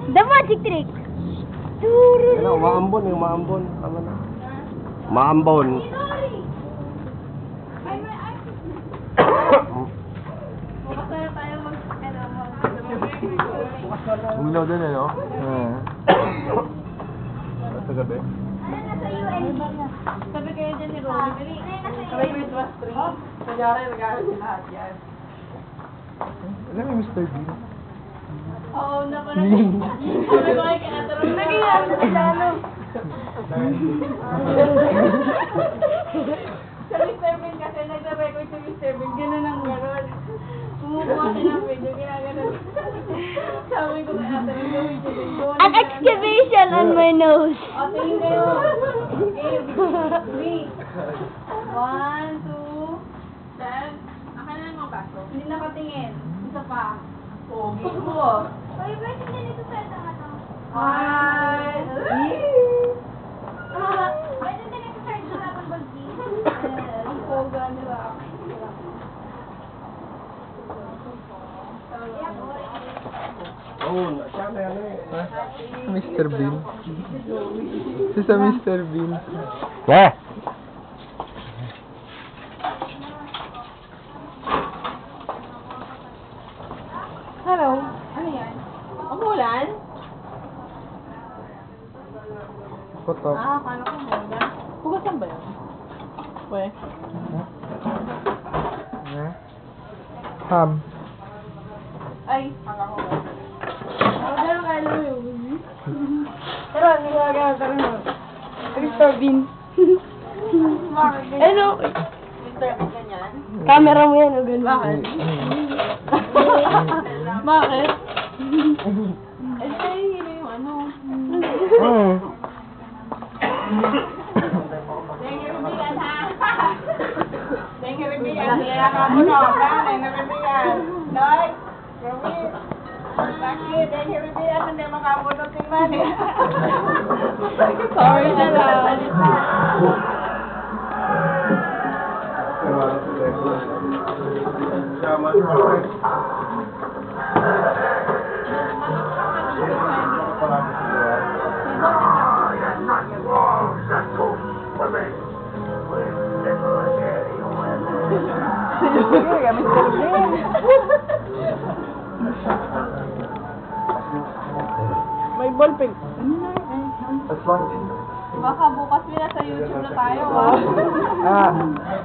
The magic trick. Ano, maambon yung maambon. Tama na. Maambon. Umilaw din eh, no? Sa gabi. Sabi kayo dyan ni Rolly. Sabi Christmas tree. Kunyari, regalo si lahat yan. Alam mo, Mr. Bean? Oo, naman. Sabi ko ay kinatarong. Nagiging regalo. Sa Mr. Bean kasi nagre-record si Mr. Bean. Ganun ang gano'n. Kumukuha siya ng video. Ginaganon. Sabi ko kaya tarong gawin siya dito. An excavation on my nose. O, tingin kayo. Okay, 3. 1, 2, then, akin na yung baso. Hindi nakatingin. Isa pa. Pogi mo. Uy, pwede na nito sa ano? Hi! Pwede na nito sa Dragon Ball Z. Ang poga nila. Oo, siya na yan eh. Mr. Bean. Si sa Mr. Bean. Yeah. Hello? Ano yan? Umulan? Putok. Akala ko umulan. Pugasan ba yun? Pwede. Ham. Ay, akala ko umulan. Pero kaya mo yun. Pero, hindi ko nagkakaroon mo. Mr. Bean. Ano? Mr. Bean ganyan? Camera mo yan, o ganun. Bakit? Bakit? Eh, sa'yo yun yung ano. Thank you, Rubigan, ha? Thank you, Rubigan. Niyaya ka mo, no? Thank you, Rubigan. Noy, Rubi. Laki, thank you, Rubigan. Hindi makapunod yung mani. Sorry na lang. May ballpen. As long Baka bukas nila sa YouTube na tayo, ha? Ah.